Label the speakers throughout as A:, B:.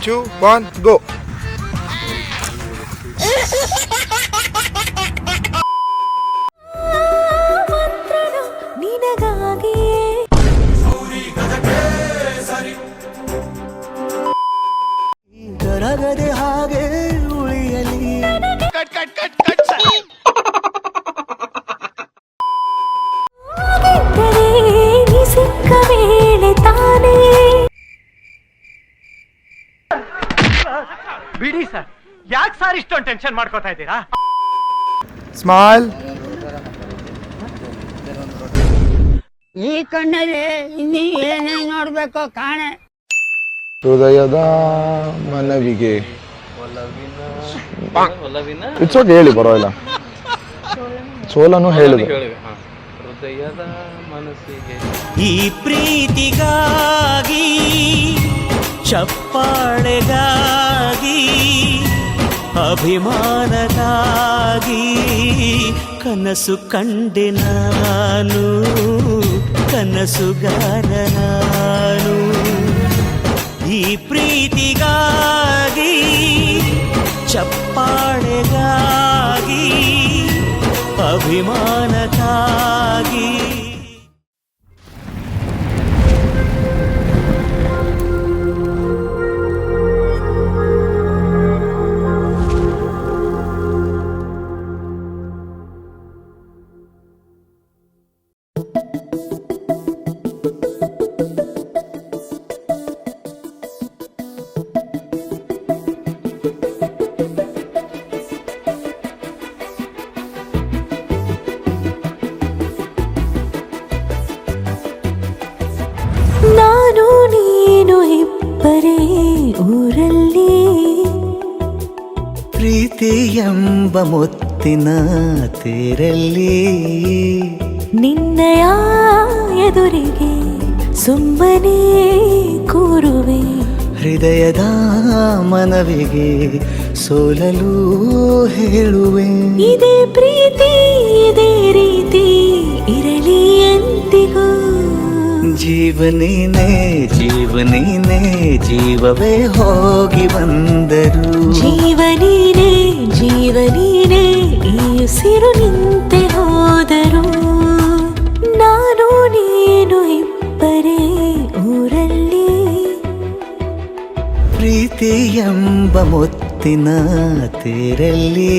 A: 2, 1, go.
B: ಕರಗದೆ ಹಾಗೆ ಉಳಿಯಲಿ.
A: Cut cut cut cut
C: ಸಿಕ್ಕ ವೇಳೆ ತಾನೇ.
D: ಬಿಡಿ ಸರ್, ಯಾಕೆ ಸರ್ ಇಷ್ಟೊಂದು ಟೆನ್ಷನ್ ಮಾಡ್ಕೋತಾ ಇದ್ದೀರಾ?
A: ಸ್ಮೈಲ್.
E: ಈ ಕಣ್ಣಲ್ಲಿ ಇನ್ನೀ ಏನೇನು ನೋಡ್ಬೇಕೋ ಕಾಣೆ.
A: ಹೃದಯದ ಮನವಿಗೆ ಇಟ್ಸ್ ಓಕೆ, ಹೇಳಿ ಪರವಾಗಿಲ್ಲ. ಸೋಲನು ಹೇಳಿದೆ.
F: ಹೃದಯದ ಮನಸ್ಸಿಗೆ
B: ಈ ಪ್ರೀತಿಗಾಗಿ, ಚಪ್ಪಾಳೆಗಾಗಿ, ಅಭಿಮಾನಗಾಗಿ ಕನಸು ಕಂಡೆ ನಾನು, ಕನಸುಗಾರ ನಾನು. ಈ ಪ್ರೀತಿಗಾಗಿ, ಚಪ್ಪಾಳೆಗಾಗಿ, ಅಭಿಮಾನಕ್ಕಾಗಿ.
C: ನಾನು ನೀನು ಇಬ್ಬರೇ ಊರಲ್ಲಿ,
B: ಪ್ರೀತಿ ಎಂಬ ಮುತ್ತಿನ ತೇರಲ್ಲಿ,
C: ನಿನ್ನಯ ಎದುರಿಗೆ ಸುಮ್ಮನೆ ಕೂರುವೆ.
B: ಹೃದಯದ ಮನವಿಗೆ ಸೋಲಲು ಹೇಳುವೆ.
C: ಇದೇ ಪ್ರೀತಿ ಇದೇ ರೀತಿ ಇರಲಿ ಎಂದಿಗೂ.
B: ಜೀವನೇನೆ ಜೀವನೇನೆ ಜೀವವೇ ಹೋಗಿ ಬಂದರು.
C: ಜೀವನೀನೇ ಜೀವನೀನೇ ಈ ಉಸಿರು ನಿಂತೆ ಹೋದರು. ನಾನು ನೀನು ಇಬ್ಬರೇ ಊರಲ್ಲಿ,
B: ಪ್ರೀತಿ ಎಂಬ ಮುತ್ತಿನ ತೇರಲ್ಲಿ.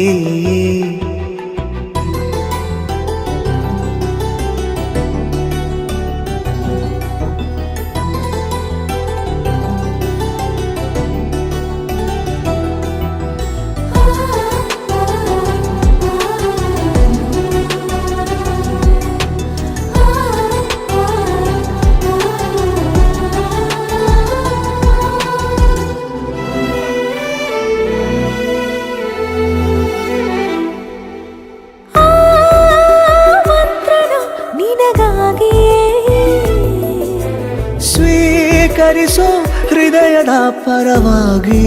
B: ಸ್ವೀಕರಿಸೋ ಹೃದಯದ ಪರವಾಗಿ.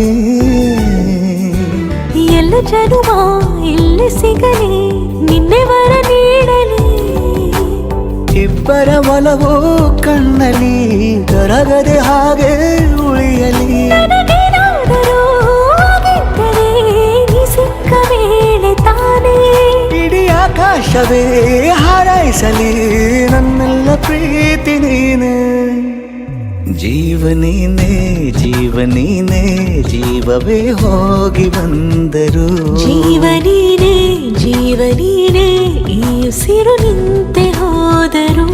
C: ಎಲ್ಲ ಜನುಮ ಇಲ್ಲಿ ಸಿಗಲಿ, ನಿನ್ನೆ ವರ ನೀಡಲಿ.
B: ಇಬ್ಬರ ಒಲವು ಕಣ್ಣಲ್ಲಿ ಕರಗದೆ ಹಾಗೆ ಉಳಿಯಲಿ.
C: ನನಗೇನಾದರೂ ಆಗಿದ್ದರೆ ನೀ ಸಿಕ್ಕ ವೇಳೆ ತಾನೇ.
B: ಇಡೀ ಆಕಾಶವೇ ಹಾರೈಸಲಿ ನನ್ನೆಲ್ಲ ಪ್ರೀತಿ ನೀನೆ. ಜೀವನೀನೇ ಜೀವನೀನೇ ಜೀವವೇ ಹೋಗಿ ಬಂದರು.
C: ಜೀವನೀನೇ ಜೀವನೀನೇ ಈ ಉಸಿರು ನಿಂತೆ ಹೋದರು.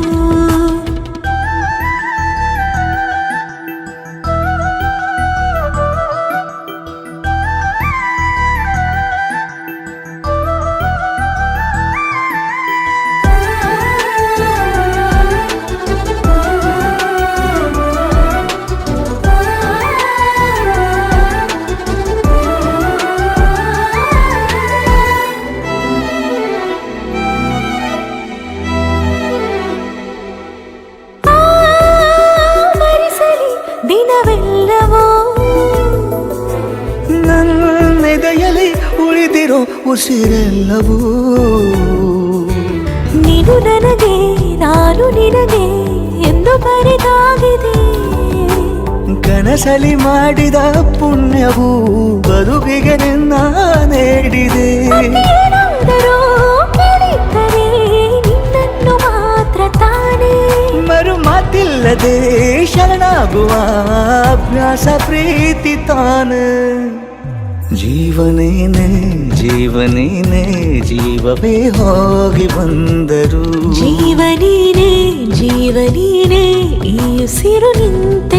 C: ದಿನವೆಲ್ಲವೋ
B: ನನ್ನೆದೆಯಲ್ಲಿ ಉಳಿದಿರೋ ಉಸಿರೆಲ್ಲವೂ.
C: ನೀನು ನನಗೆ ನಾನು ನಿನಗೆ ಎಂದು ಬರೆದಾಗಿದೆ.
B: ಕನಸಲಿ ಮಾಡಿದ ಪುಣ್ಯವು ಬದುಕಿಗೆ ನಿನ್ನ ನೀಡಿದೆ.
C: ಏನಾದರೂ ಕೇಳಿದ್ದರೆ ನಿನ್ನನ್ನು ಮಾತ್ರ ತಾನೇ.
B: ಮರು ಮಾತಿಲ್ಲದೆ ಶರಣಾಗುವ ಅಭ್ಯಾಸ ಪ್ರೀತಿ ತಾನೆ. ಜೀವನೇನೆ ಜೀವನೇನೆ ಜೀವವೇ ಹೋಗಿ ಬಂದರು.
C: ಜೀವನೀನೇ ಜೀವನೀನೇ ಈ ಉಸಿರು ನಿಂತೆ